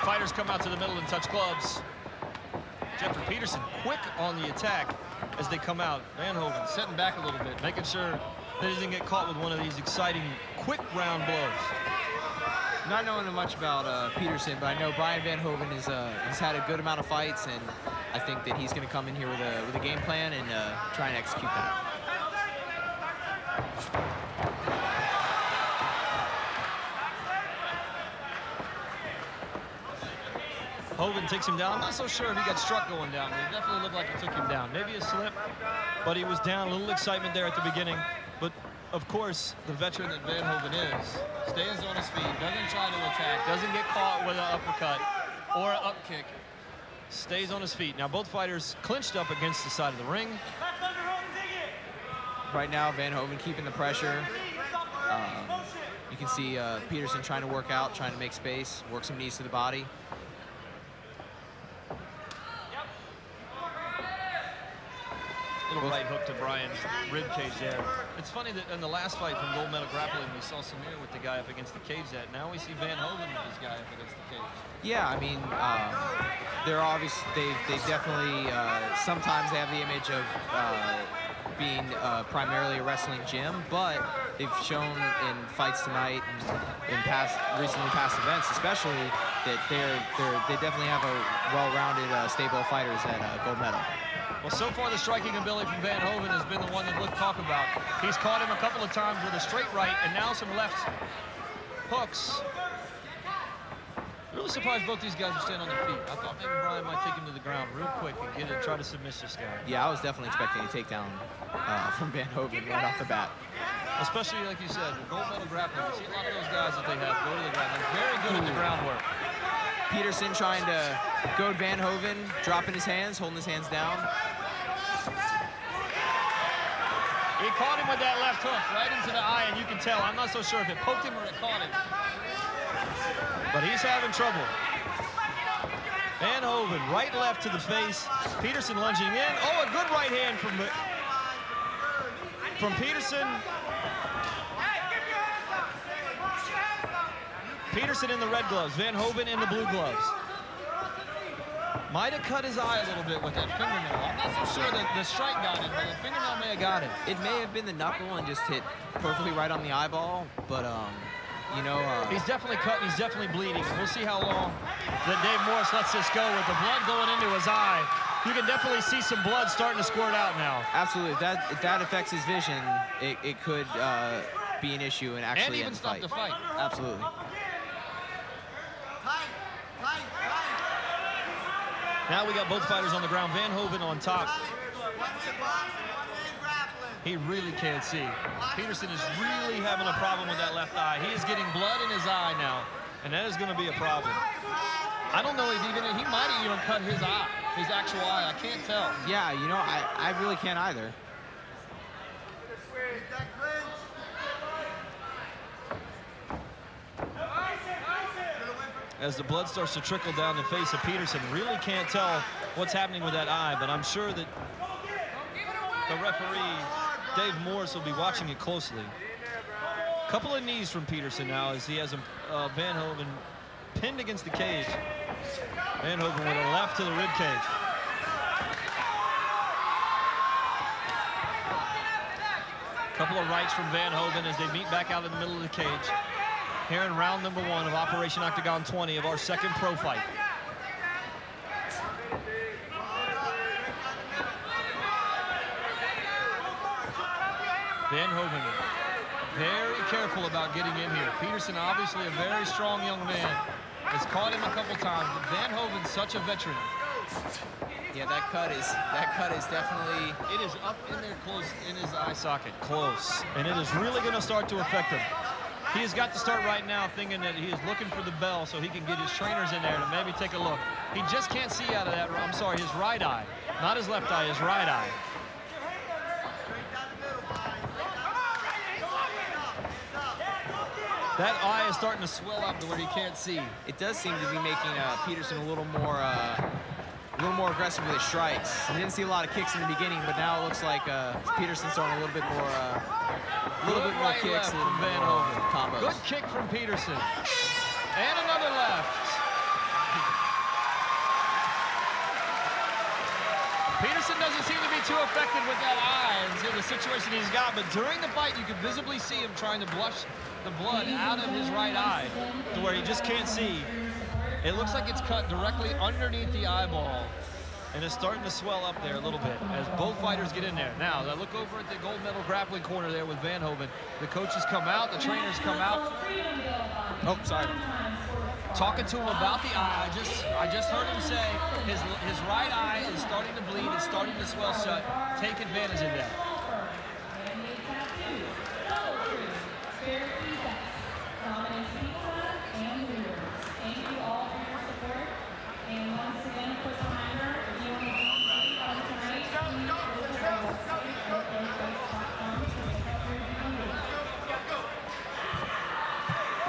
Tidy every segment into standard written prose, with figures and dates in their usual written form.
fighters come out to the middle and touch gloves. Jeffrey Peterson quick on the attack as they come out. Van Hoven setting back a little bit, making sure that he doesn't get caught with one of these exciting, quick round blows. Not knowing much about Peterson, but I know Brian Van Hoven is he's had a good amount of fights, and I think that he's going to come in here with a game plan and try and execute that. Hoven takes him down. I'm not so sure if he got struck going down, but it definitely looked like it took him down. Maybe a slip, but he was down. A little excitement there at the beginning. But, of course, the veteran that Van Hoven is, stays on his feet, doesn't try to attack, doesn't get caught with an uppercut or an up kick, stays on his feet. Now, both fighters clinched up against the side of the ring. Right now, Van Hoven keeping the pressure. You can see Peterson trying to work out, trying to make space, work some knees to the body. Little right hook to Brian's rib cage there. It's funny that in the last fight from gold medal grappling, we saw Samir with the guy up against the cage. Now we see Van Hoven with this guy up against the cage. Yeah, I mean, they're obvious. They definitely sometimes they have the image of being primarily a wrestling gym, but they've shown in fights tonight and in recently past events, especially, that they definitely have a well-rounded stable of fighters at gold medal. Well, so far the striking ability from Van Hoven has been the one that we'll talk about. He's caught him a couple of times with a straight right and now some left hooks. Really surprised both these guys are standing on their feet. I thought maybe Brian might take him to the ground real quick and get it, try to submit this guy. Yeah, I was definitely expecting a takedown from Van Hoven right off the bat. Especially, like you said, with gold medal grappling, you see a lot of those guys that they have go to the ground. They're very good at the groundwork. Peterson trying to goad Van Hoven, dropping his hands, holding his hands down. He caught him with that left hook right into the eye, and you can tell. I'm not so sure if it poked him or it caught him. But he's having trouble. Van Hoven, right left to the face. Peterson lunging in. Oh, a good right hand from Peterson. Peterson in the red gloves, Van Hoven in the blue gloves. Might have cut his eye a little bit with that fingernail. I'm not so sure that the strike got him, but the fingernail may have got him. It may have been the knuckle and just hit perfectly right on the eyeball, but you know, he's definitely cut and he's definitely bleeding. We'll see how long that Dave Morris lets this go with the blood going into his eye. You can definitely see some blood starting to squirt out now. Absolutely, if that affects his vision, it could be an issue and actually even stop the fight. Absolutely. Now we got both fighters on the ground. Van Hoven on top. He really can't see. Peterson is really having a problem with that left eye. He is getting blood in his eye now, and that is going to be a problem. I don't know if he might have even cut his eye, his actual eye. I can't tell. Yeah, you know, I really can't either. As the blood starts to trickle down the face of Peterson, really can't tell what's happening with that eye, but I'm sure that the referee, Dave Morris, will be watching it closely. Couple of knees from Peterson now as he has Van Hoven pinned against the cage. Van Hoven with a left to the rib cage. Couple of rights from Van Hoven as they meet back out in the middle of the cage. Here in round number 1 of Operation Octagon 20 of our second pro fight. Van Hoven very careful about getting in here. Peterson, obviously a very strong young man, has caught him a couple times, but Van Hoven's such a veteran. Yeah, that cut is definitely, it is up in there close in his eye socket, close, and it is really going to start to affect him. He has got to start right now thinking that he is looking for the bell so he can get his trainers in there to maybe take a look. He just can't see out of that, I'm sorry, his right eye. Not his left eye, his right eye. That eye is starting to swell up to where he can't see. It does seem to be making Peterson a little more aggressive with his strikes. We didn't see a lot of kicks in the beginning, but now it looks like Peterson's throwing a little bit more kicks from Van Hoven. Combos. Good kick from Peterson. And another left. Peterson doesn't seem to be too affected with that eye in the situation he's got, but during the fight, you could visibly see him trying to blush the blood out of his right eye to where he just can't see. It looks like it's cut directly underneath the eyeball, and it's starting to swell up there a little bit as both fighters get in there. Now, I look over at the gold medal grappling corner there with Van Hoven. The coaches come out, the trainers come out. Oh, sorry. Talking to him about the eye. I just heard him say his right eye is starting to bleed, it's starting to swell shut. Take advantage of that.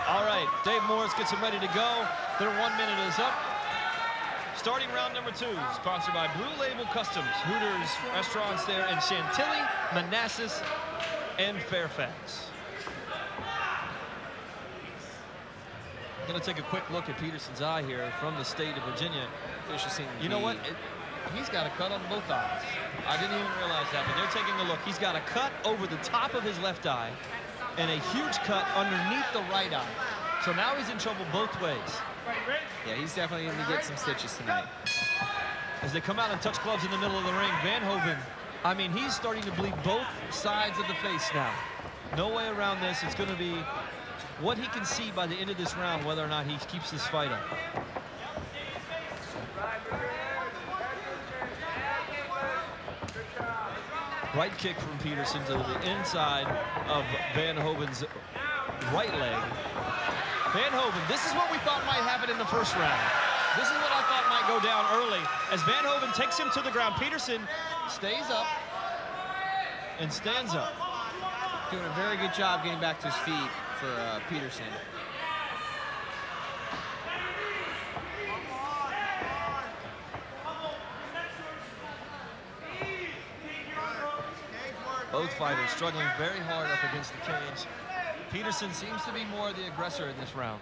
All right, Dave Morris gets him ready to go. Their 1 minute is up. Starting round number 2, sponsored by Blue Label Customs, Hooters restaurants there in Chantilly, Manassas, and Fairfax. Going to take a quick look at Peterson's eye here from the state of Virginia. You know what? He's got a cut on both eyes. I didn't even realize that, but they're taking a look. He's got a cut over the top of his left eye and a huge cut underneath the right eye. So now he's in trouble both ways. Yeah, he's definitely going to get some stitches tonight. As they come out and touch gloves in the middle of the ring, Van Hoven, I mean, he's starting to bleed both sides of the face now. No way around this. It's going to be what he can see by the end of this round, whether or not he keeps this fight up. Right kick from Peterson to the inside of Van Hoven's right leg. Van Hoven, this is what we thought might happen in the first round. This is what I thought might go down early as Van Hoven takes him to the ground. Peterson stays up and stands up. Doing a very good job getting back to his feet for Peterson. Both fighters struggling very hard up against the cage. Peterson seems to be more the aggressor in this round.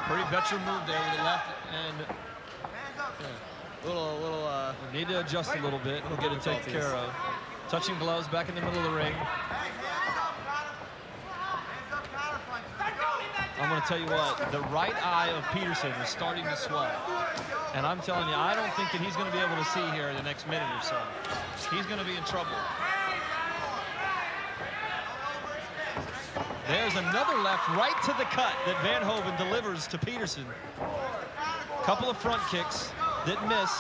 Pretty veteran move there with the left, and need to adjust a little bit. He'll get it taken care of. Touching gloves back in the middle of the ring. I'm going to tell you what, the right eye of Peterson is starting to swell. And I'm telling you, I don't think that he's going to be able to see here in the next minute or so. He's going to be in trouble. There's another left right to the cut that Van Hoven delivers to Peterson. Couple of front kicks that miss.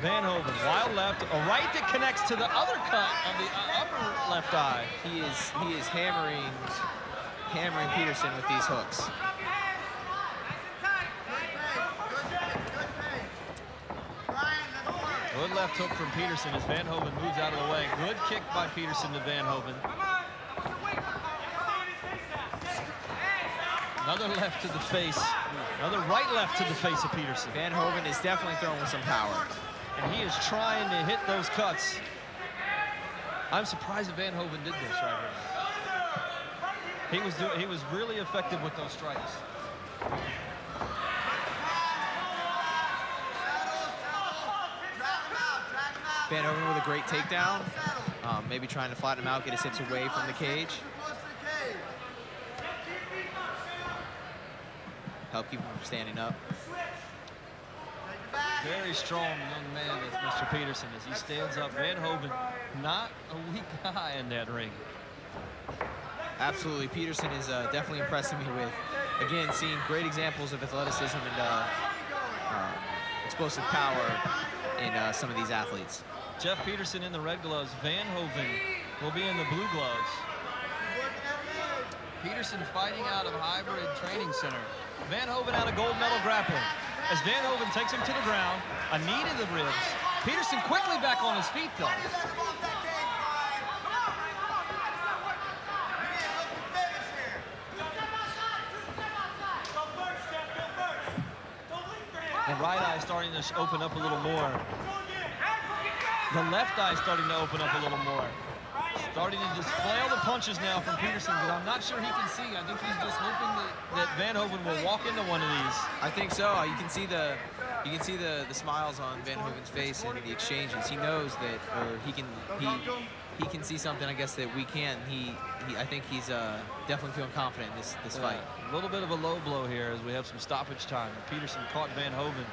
Van Hoven, wild left, a right that connects to the other cut of the upper left eye. He is hammering Peterson with these hooks. Good left hook from Peterson as Van Hoven moves out of the way. Good kick by Peterson to Van Hoven. Another left to the face. Another right left to the face of Peterson. Van Hoven is definitely throwing with some power. And he is trying to hit those cuts. I'm surprised that Van Hoven did this right here. He was really effective with those strikes. Van Hoven with a great takedown. Maybe trying to flatten him out, get his hips away from the cage. Help keep him from standing up. Very strong young man is Mr. Peterson as he stands up. Van Hoven, not a weak guy in that ring. Absolutely, Peterson is definitely impressing me with, again, seeing great examples of athleticism and explosive power in some of these athletes. Jeff Peterson in the red gloves. Van Hoven will be in the blue gloves. Peterson fighting out of Hybrid Training Center. Van Hoven out of gold medal grappling. As Van Hoven takes him to the ground, a knee to the ribs. Peterson quickly back on his feet, though. The right eye starting to open up a little more. The left eye starting to open up a little more. Starting to just flail the punches now from Peterson, but I'm not sure he can see. I think he's just hoping that Van Hoven will walk into one of these. I think so. You can see the smiles on Van Hoven's face and the exchanges. He knows that, or he can see something, I guess, that we can. I think he's definitely feeling confident in this fight. A little bit of a low blow here as we have some stoppage time. Peterson caught Van Hoven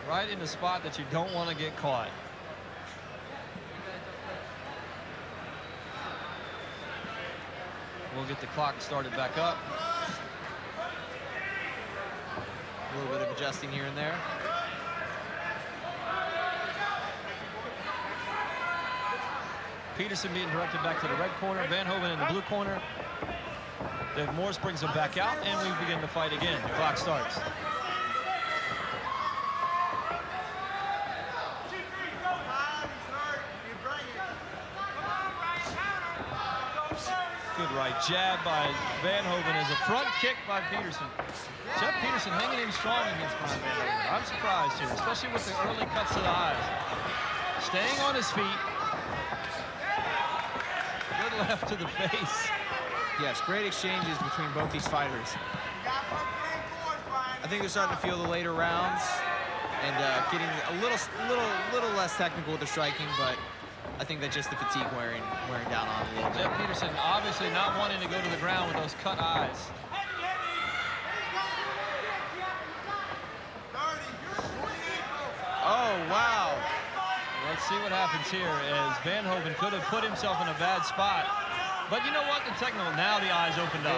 right in the spot that you don't want to get caught. We'll get the clock started back up. A little bit of adjusting here and there. Peterson being directed back to the red corner. Van Hoven in the blue corner. Dave Morris brings him back out, and we begin the fight again. The clock starts. Good right jab by Van Hoven as a front kick by Peterson. Jeff Peterson hanging in strong against Brian Van Hoven. I'm surprised here, especially with the early cuts to the eyes. Staying on his feet. Good left to the face. Yes, great exchanges between both these fighters. I think they're starting to feel the later rounds and getting a little less technical with the striking, but I think that's just the fatigue wearing down on him a little bit. Jeff Peterson obviously not wanting to go to the ground with those cut eyes. Oh, wow. Let's see what happens here as Van Hoven could have put himself in a bad spot. But you know what? The technical, now the eyes opened up.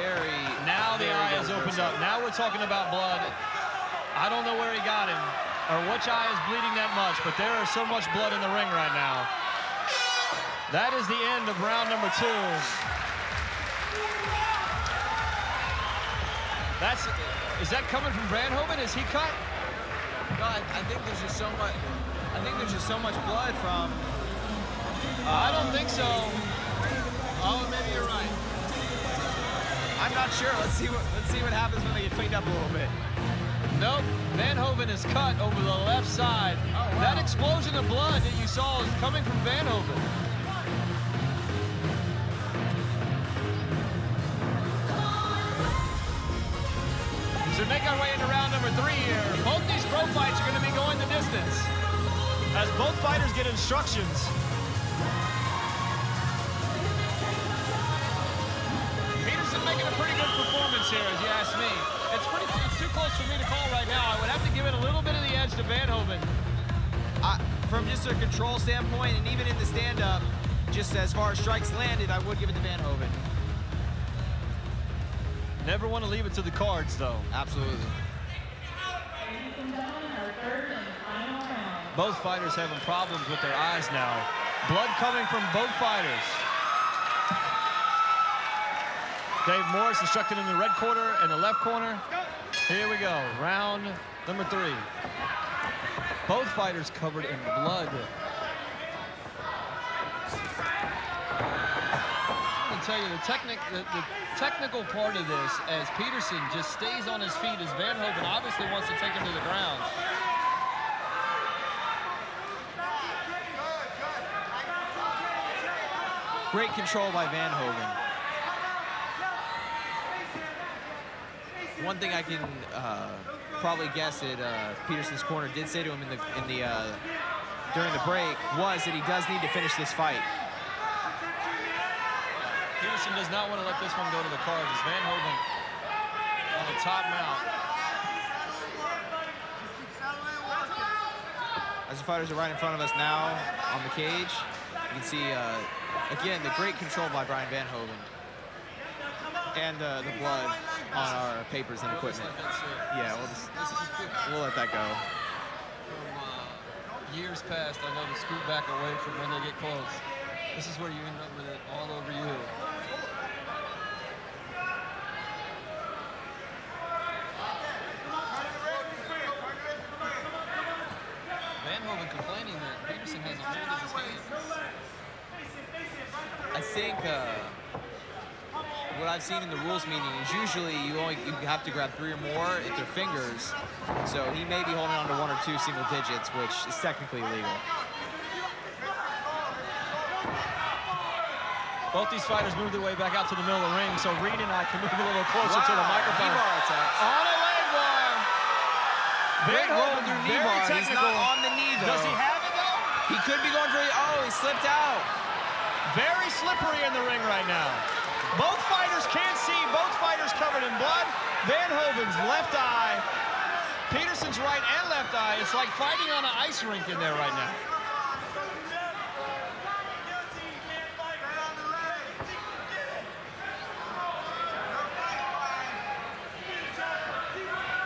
Now the eyes opened up. Now we're talking about blood. I don't know where he got him or which eye is bleeding that much, but there is so much blood in the ring right now. That is the end of round number 2. Is that coming from Van Hoven? Is he cut? No, I think there's just so much. I think there's just so much blood from. I don't think so. Oh, maybe you're right. I'm not sure. Let's see what happens when they get cleaned up a little bit. Nope. Van Hoven is cut over the left side. Oh, wow. That explosion of blood that you saw is coming from Van Hoven. So make our way into round number 3 here. Both these pro fights are going to be going the distance as both fighters get instructions. Peterson making a pretty good performance here, as you ask me. It's too close for me to call right now. I would have to give it a little bit of the edge to Van Hoven. From just a control standpoint, and even in the stand-up, just as far as strikes landed, I would give it to Van Hoven. Never want to leave it to the cards, though. Absolutely. Both fighters having problems with their eyes now. Blood coming from both fighters. Dave Morris instructed in the red corner and the left corner. Here we go, round number 3. Both fighters covered in blood. I tell you, the technical part of this, as Peterson just stays on his feet, as Van Hoven obviously wants to take him to the ground. Great control by Van Hoven. One thing I can probably guess that Peterson's corner did say to him during the break was that he does need to finish this fight. Peterson does not want to let this one go to the cards. As Van Hoven on the top mount. As the fighters are right in front of us now on the cage, you can see, again, the great control by Brian Van Hoven. And the blood on our papers and equipment. Yeah, we'll let that go. From years past, I know to scoot back away from when they get close. This is where you end up with it all over you. Van Hoven complaining that Peterson has a hold of his hand. I think what I've seen in the rules meeting is usually you have to grab 3 or more if they're fingers. So he may be holding on to 1 or 2 single digits, which is technically illegal. Both these fighters move their way back out to the middle of the ring, so Reed and I can move a little closer to the microphone. Knee bar attacks. On a leg bar. Great roll through knee bar. He's not on the knee, though. Does he have it, though? He could be going for it. Oh, he slipped out. Very slippery in the ring right now. Both fighters can't see. Both fighters covered in blood. Van Hoven's left eye, Peterson's right and left eye. It's like fighting on an ice rink in there right now.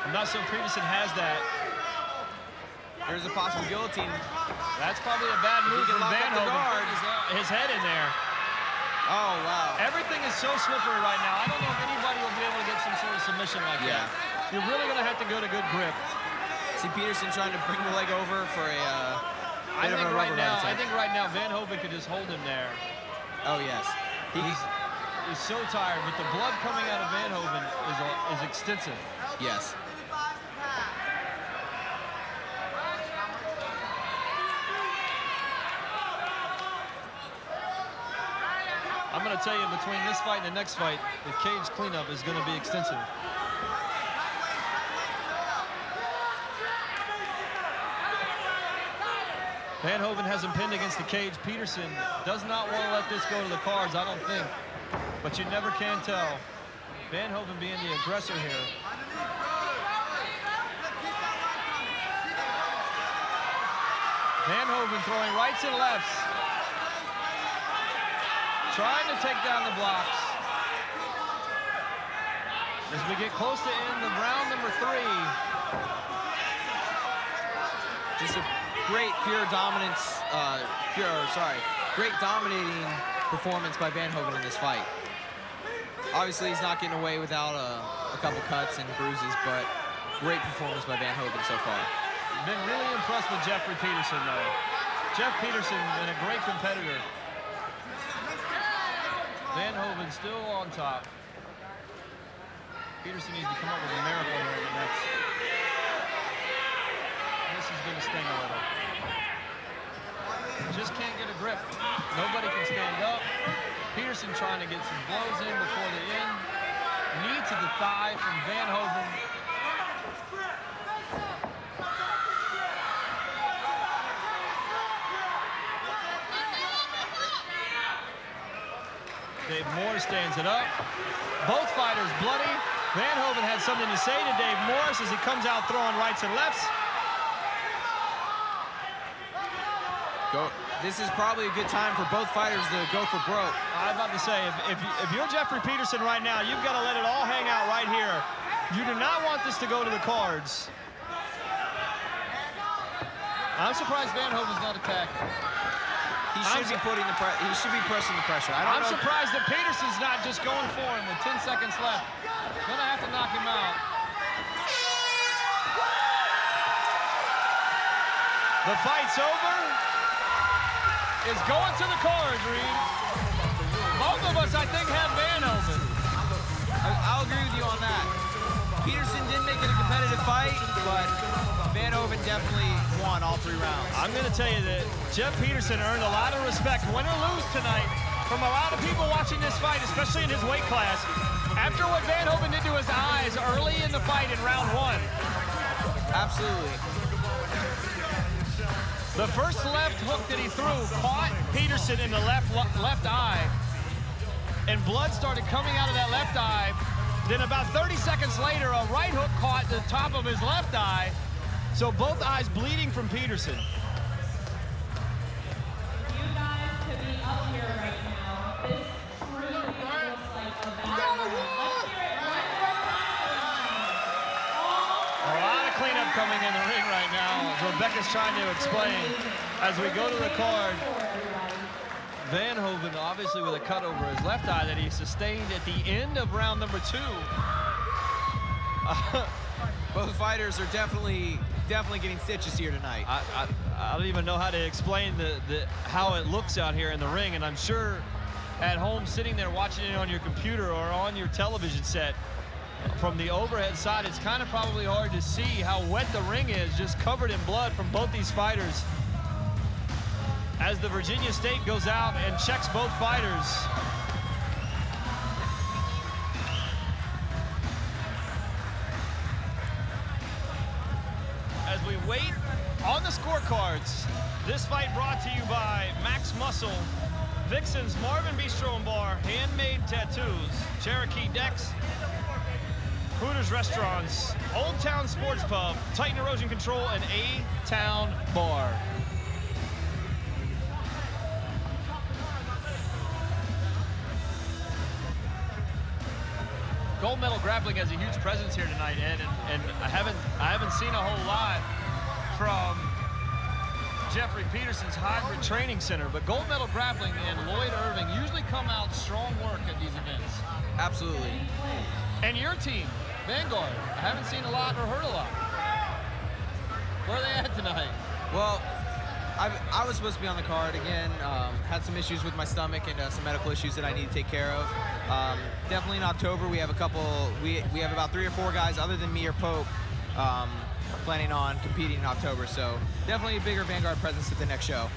I'm not sure Peterson has that. There's a possible guillotine. That's probably a bad move from Van Hoven. His head in there. Oh, wow. Everything is so slippery right now. I don't know if anybody will be able to get some sort of submission like that. You're really going to have to go to good grip. See Peterson trying to bring the leg over for a I think right now Van Hoven could just hold him there. Oh, yes. He's so tired, but the blood coming out of Van Hoven is extensive. Yes. I'm going to tell you, between this fight and the next fight, the cage cleanup is going to be extensive. Van Hoven has him pinned against the cage. Peterson does not want to let this go to the cards, I don't think. But you never can tell. Van Hoven being the aggressor here. Van Hoven throwing rights and lefts. Trying to take down the blocks. As we get close to end of round number 3. Just a great great dominating performance by Van Hoven in this fight. Obviously, he's not getting away without a couple cuts and bruises, but great performance by Van Hoven so far. Been really impressed with Jeffrey Peterson, though. Jeff Peterson been a great competitor. Van Hoven still on top. Peterson needs to come up with a miracle here in the next. This is going to sting a little. Just can't get a grip. Nobody can stand up. Peterson trying to get some blows in before the end. Knee to the thigh from Van Hoven. Dave Morris stands it up. Both fighters bloody. Van Hoven had something to say to Dave Morris as he comes out throwing rights and lefts. This is probably a good time for both fighters to go for broke. I'm about to say, if you're Jeffrey Peterson right now, you've got to let it all hang out right here. You do not want this to go to the cards. I'm surprised Van Hoven's not attacking. He should be pressing the pressure. I'm surprised that Peterson's not just going for him with 10 seconds left. Gonna have to knock him out. The fight's over. It's going to the cards, Reed. Both of us, I think, have Van Hoven. I'll agree with you on that. Peterson didn't make it a competitive fight, but Van Hoven definitely won all 3 rounds. I'm going to tell you that Jeff Peterson earned a lot of respect, win or lose tonight, from a lot of people watching this fight, especially in his weight class. After what Van Hoven did to his eyes early in the fight in round 1. Absolutely. The first left hook that he threw caught Peterson in the left eye, and blood started coming out of that left eye. Then about 30 seconds later, a right hook caught the top of his left eye. So both eyes bleeding from Peterson. You guys could be up here right now. This truly looks like a battle. Let's hear it one more time. A lot of cleanup coming in the ring right now, as Rebecca's trying to explain. As we go to the card, Van Hoven obviously with a cut over his left eye that he sustained at the end of round number 2. Both fighters are definitely getting stitches here tonight. I don't even know how to explain how it looks out here in the ring, and I'm sure at home sitting there watching it on your computer or on your television set from the overhead side, it's kind of probably hard to see how wet the ring is, just covered in blood from both these fighters. As the Virginia State goes out and checks both fighters. weight on the scorecards. This fight brought to you by Max Muscle, Vixen's Marvin Bistro and Bar, Handmade Tattoos, Cherokee Decks, Hooters Restaurants, Old Town Sports Pub, Titan Erosion Control, and A-Town Bar. Gold Medal Grappling has a huge presence here tonight, Ed, and I haven't seen a whole lot from Jeffrey Peterson's Hybrid Training Center, but Gold Medal Grappling and Lloyd Irving usually come out strong work at these events. Absolutely. And your team, Vanguard, I haven't seen a lot or heard a lot. Where are they at tonight? Well, I was supposed to be on the card again. Had some issues with my stomach and some medical issues that I need to take care of. Definitely in October, we have a couple. We have about 3 or 4 guys other than me or Pope planning on competing in October. So definitely a bigger Vanguard presence at the next show.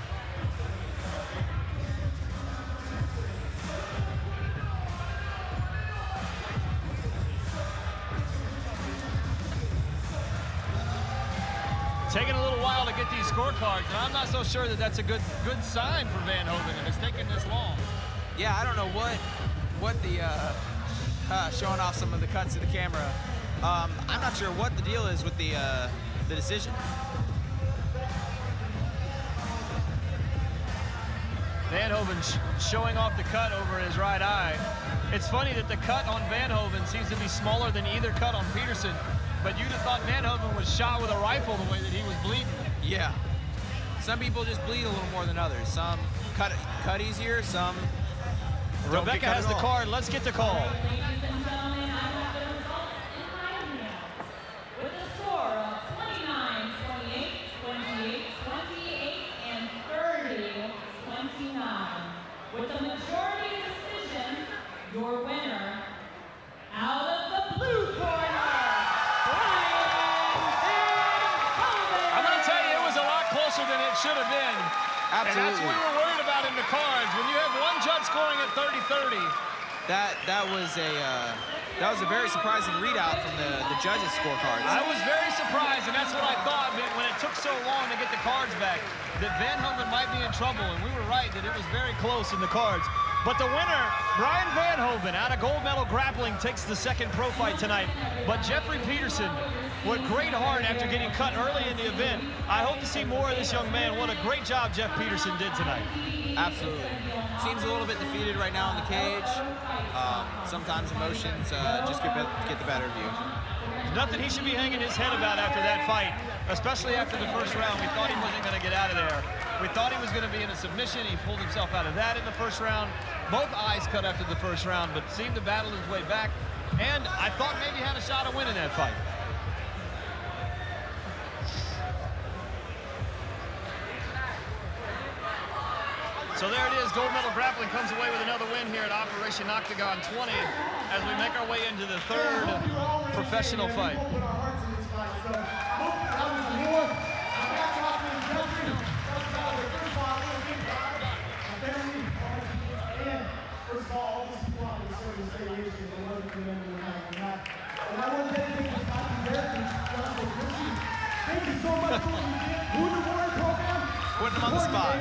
Taking a little while to get these scorecards, and I'm not so sure that that's a good sign for Van Hoven if it's taking this long. Yeah, I don't know what the showing off some of the cuts to the camera. I'm not sure what the deal is with the decision. Van Hoven showing off the cut over his right eye. It's funny that the cut on Van Hoven seems to be smaller than either cut on Peterson, but you'd have thought Van Hoven was shot with a rifle the way that he was bleeding. Yeah. Some people just bleed a little more than others. Some cut easier, some don't Rebecca get cut has at the all. card. Let's get the call. Ladies and gentlemen, I have the results in my hands with a score of 29, 28, 28, 28, and 30, 29. With a majority decision, your winner, out of the blue corner, I'm going to tell you, it was a lot closer than it should have been. Absolutely. And that's what we were worried about in the cards. When you have one judge scoring at 30-30. That was a very surprising readout from the judges' scorecards. I was very surprised, and that's what I thought when it took so long to get the cards back, that Van Hoven might be in trouble, and we were right that it was very close in the cards. But the winner, Brian Van Hoven, out of Gold Medal Grappling, takes the second pro fight tonight. But Jeffrey Peterson worked great hard after getting cut early in the event. I hope to see more of this young man. What a great job Jeff Peterson did tonight. Absolutely. Seems a little bit defeated right now in the cage. Sometimes emotions just get the better of you. Nothing he should be hanging his head about after that fight, especially after the first round. We thought he wasn't going to get out of there. We thought he was going to be in a submission. He pulled himself out of that in the first round. Both eyes cut after the first round, but seemed to battle his way back. And I thought maybe he had a shot at winning that fight. So there it is. Gold Medal Grappling comes away with another win here at Operation Octagon 20 as we make our way into the third professional fight. Putting him on the spot.